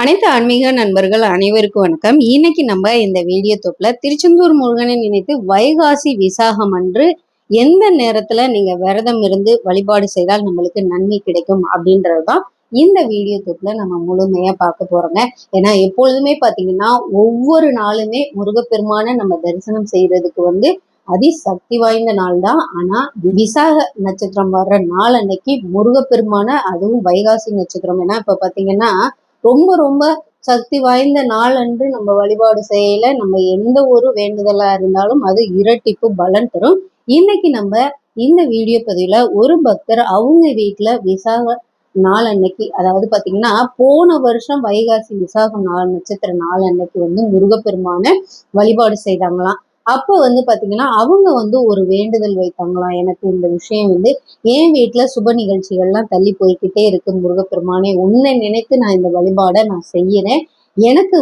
அனைத்து ஆன்மீக நண்பர்கள் அனைவருக்கும் வணக்கம். இன்னைக்கு நம்ம இந்த வீடியோ தொப்புல திருச்செந்தூர் முருகனை நினைத்து வைகாசி விசாகம் அன்று எந்த நேரத்துல நீங்க விரதம் இருந்து வழிபாடு செய்தால் நம்மளுக்கு நன்மை கிடைக்கும் அப்படின்றதுதான் இந்த வீடியோ தொப்புல நம்ம முழுமையா பார்க்க போறோங்க. ஏன்னா எப்பொழுதுமே பாத்தீங்கன்னா ஒவ்வொரு நாளுமே முருகப்பெருமான நம்ம தரிசனம் செய்யறதுக்கு சக்தி வாய்ந்த நாள் தான். ஆனா விசாக நட்சத்திரம் வர்ற நாள் அன்னைக்கு முருகப்பெருமான, அதுவும் வைகாசி நட்சத்திரம், ஏன்னா இப்ப பாத்தீங்கன்னா ரொம்ப ரொம்ப சக்தி வாய்ந்த நாள் அன்று நம்ம வழிபாடு செய்யல நம்ம எந்த ஒரு வேண்டுதலா இருந்தாலும் அது இரட்டிப்பு பலன் தரும். இன்னைக்கு நம்ம இந்த வீடியோ பதிவுல ஒரு பக்தர் அவங்க வீட்டுல விசாக நாள் அன்னைக்கு, அதாவது பாத்தீங்கன்னா போன வருஷம் வைகாசி விசாகம் நாள் நட்சத்திர நாள் அன்னைக்கு முருகப்பெருமான வழிபாடு செய்தாங்களாம். அப்ப பாத்தீங்கன்னா அவங்க ஒரு வேண்டுதல் வைத்தாங்களாம். எனக்கு இந்த விஷயம் என் வீட்டுல சுப நிகழ்ச்சிகள்லாம் தள்ளி போய்கிட்டே இருக்கு முருகப்பெருமானே, உன்னை நினைத்து நான் இந்த வழிபாடை நான் செய்யறேன். எனக்கு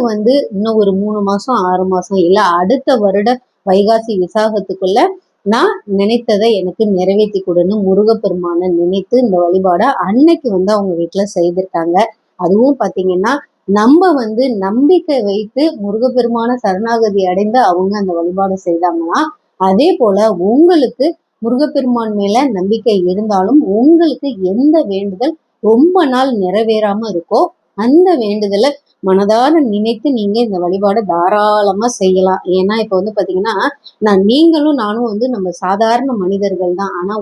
இன்னும் ஒரு 3 மாசம் 6 மாசம் இல்ல அடுத்த வருட வைகாசி விசாகத்துக்குள்ள நான் நினைத்ததை எனக்கு நிறைவேற்றி கொடுன்னு முருகப்பெருமான நினைத்து இந்த வழிபாடை அன்னைக்கு அவங்க வீட்டுல செய்திருக்காங்க. அதுவும் பாத்தீங்கன்னா நம்ம நம்பிக்கை வைத்து முருகப்பெருமான சரணாகதி அடைந்து அவங்க அந்த வழிபாடு செய்தாங்களாம். அதே போல உங்களுக்கு முருகப்பெருமான் மேல நம்பிக்கை இருந்தாலும் உங்களுக்கு எந்த வேண்டுதல் ரொம்ப நாள் நிறைவேறாம இருக்கோ அந்த வேண்டுதலை மனதார நினைத்து நீங்க இந்த வழிபாடை தாராளமா செய்யலாம். ஏன்னா இப்ப பாத்தீங்கன்னா நீங்களும் நானும் நம்ம சாதாரண மனிதர்கள் தான். ஆனா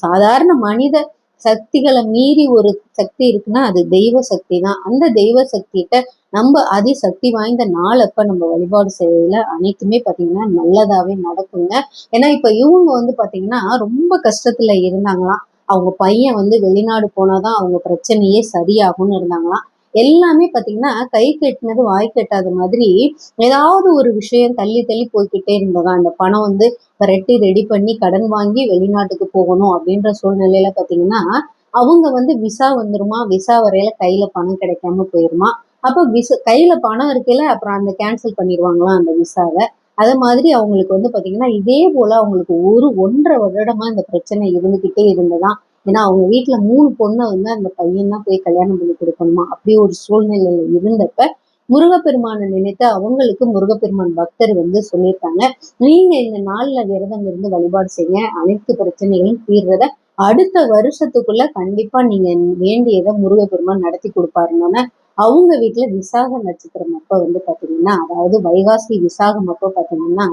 சாதாரண மனித சக்திகளை மீறி ஒரு சக்தி இருக்குன்னா அது தெய்வ சக்தி தான். அந்த தெய்வ சக்திகிட்ட நம்ம சக்தி வாய்ந்த நாளப்ப நம்ம வழிபாடு செய்யல அனைத்துமே பாத்தீங்கன்னா நல்லதாவே நடக்குங்க. ஏன்னா இப்ப இவங்க பாத்தீங்கன்னா ரொம்ப கஷ்டத்துல இருந்தாங்களாம். அவங்க பையன் வெளிநாடு போனாதான் அவங்க பிரச்சனையே சரியாகும்னு இருந்தாங்களாம். எல்லாமே பாத்தீங்கன்னா கை கெட்டினது வாய் கெட்டாத மாதிரி ஏதாவது ஒரு விஷயம் தள்ளி தள்ளி போய்கிட்டே இருந்ததா. அந்த பணம் விரட்டி ரெடி பண்ணி கடன் வாங்கி வெளிநாட்டுக்கு போகணும் அப்படின்ற சூழ்நிலையில பாத்தீங்கன்னா அவங்க விசா வந்துருமா, விசா வரையில கையில பணம் கிடைக்காம போயிருமா. அப்ப கையில பணம் இருக்கையில அப்புறம் அந்த கேன்சல் பண்ணிடுவாங்களாம் அந்த விசாவை. அதே மாதிரி அவங்களுக்கு பாத்தீங்கன்னா இதே போல அவங்களுக்கு 1.5 வருடமா இந்த பிரச்சனை இருந்துகிட்டே இருந்ததாம். ஏன்னா அவங்க வீட்டுல 3 பொண்ணை அந்த பையன் தான் போய் கல்யாணம் பண்ணி கொடுக்கணுமா. அப்படி ஒரு சூழ்நிலையில இருந்தப்ப முருகப்பெருமானை நினைத்து அவங்களுக்கு முருகப்பெருமான் பக்தர் சொல்லியிருக்காங்க, நீங்க இந்த நாள்ல விரதம் இருந்து வழிபாடு செய்ய அனைத்து பிரச்சனைகளும் தீர்றத அடுத்த வருஷத்துக்குள்ள கண்டிப்பா நீங்க வேண்டியதை முருகப்பெருமான் நடத்தி கொடுப்பாருன்னு அவங்க வீட்டுல விசாக நட்சத்திரம் அப்ப பாத்தீங்கன்னா, அதாவது வைகாசி விசாகம் அப்ப பாத்தீங்கன்னா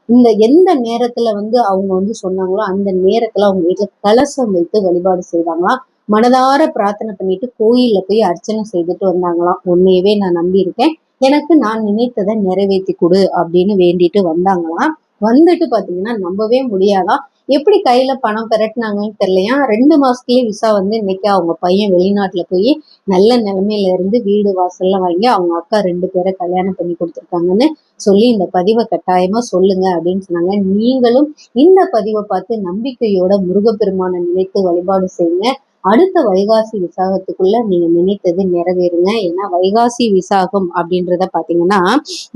இந்த எந்த நேரத்துல அவங்க சொன்னாங்களோ அந்த நேரத்துல அவங்க வீட்டுல கலசம் வைத்து வழிபாடு செய்தாங்களாம். மனதார பிரார்த்தனை பண்ணிட்டு கோயில்ல போய் அர்ச்சனை செய்துட்டு வந்தாங்களாம். உன்னையவே நான் நம்பி இருக்கேன், எனக்கு நான் நினைத்ததை நிறைவேற்றி கொடு அப்படின்னு வேண்டிட்டு வந்தாங்களாம். வந்துட்டு பாத்தீங்கன்னா நம்பவே முடியாதான், எப்படி கையில பணம் பெரட்டினாங்கன்னு தெரியலையா. 2 மாசத்துலயே விசா இன்னைக்கு அவங்க பையன் வெளிநாட்டுல போய் நல்ல நிலைமையில இருந்து வீடு வாசல்லாம் வாங்கி அவங்க அக்கா 2 பேரை கல்யாணம் பண்ணி கொடுத்துருக்காங்கன்னு சொல்லி இந்த பதிவை கட்டாயமா சொல்லுங்க அப்படின்னு சொன்னாங்க. நீங்களும் இந்த பதிவை பார்த்து நம்பிக்கையோட முருகப்பெருமானை நினைத்து வழிபாடு செய்யுங்க. அடுத்த வைகாசி விசாகத்துக்குள்ள நீங்க நினைத்தது நிறைவேறுங்க. ஏன்னா வைகாசி விசாகம் அப்படின்றத பாத்தீங்கன்னா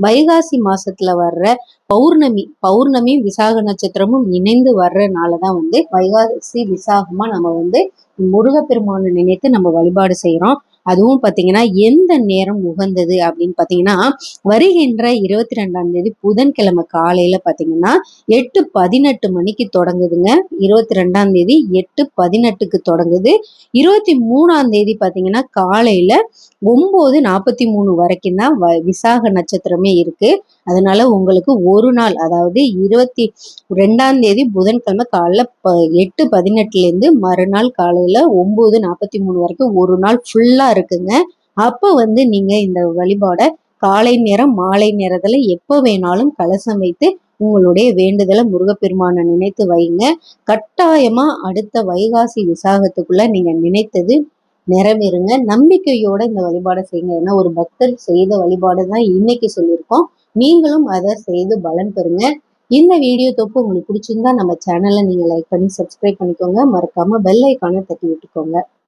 வைகாசி மாசத்துல வர்ற பௌர்ணமி விசாக நட்சத்திரமும் இணைந்து வர்றதுனாலதான் வைகாசி விசாகமா நம்ம முருகப்பெருமானை நினைத்து நம்ம வழிபாடு செய்யறோம். அதுவும் பாத்தீங்கன்னா எந்த நேரம் உகந்தது அப்படின்னு பாத்தீங்கன்னா வருகின்ற 22ஆம் தேதி புதன்கிழமை காலையில பாத்தீங்கன்னா 8:18 மணிக்கு தொடங்குதுங்க. 22ஆம் தேதி 8:18க்கு தொடங்குது. 23ஆம் தேதி பாத்தீங்கன்னா காலையில 9:43 வரைக்கும் தான் விசாக நட்சத்திரமே இருக்கு. அதனால உங்களுக்கு ஒரு நாள், அதாவது 22ஆம் தேதி புதன்கிழமை காலைல 8:18 இருந்து மறுநாள் காலையில 9:43 வரைக்கும் ஒரு நாள் ஃபுல்லா இருக்குங்க. அப்ப நீங்க இந்த வழிபாட காலை நேரம் மாலை நேரத்துல எப்ப வேணாலும் கலசம் வைத்து உங்களுடைய வேண்டுதலை முருகப்பெருமானை நினைத்து வைங்க. கட்டாயமா அடுத்த வைகாசி விசாகத்துக்குள்ள நீங்க நினைத்தது நிறைவேறுங்க. நம்பிக்கையோட இந்த வழிபாடை செய்யுங்க. ஏன்னா ஒரு பக்தர் செய்த வழிபாடு தான் இன்னைக்கு சொல்லியிருக்கோம். நீங்களும் அதை செய்து பலன் பெறுங்க. இந்த வீடியோ தொப்பு உங்களுக்கு பிடிச்சிருந்தா நம்ம சேனலை நீங்க லைக் பண்ணி சப்ஸ்கிரைப் பண்ணிக்கோங்க. மறக்காம பெல் ஐக்கானை தட்டி விட்டுக்கோங்க.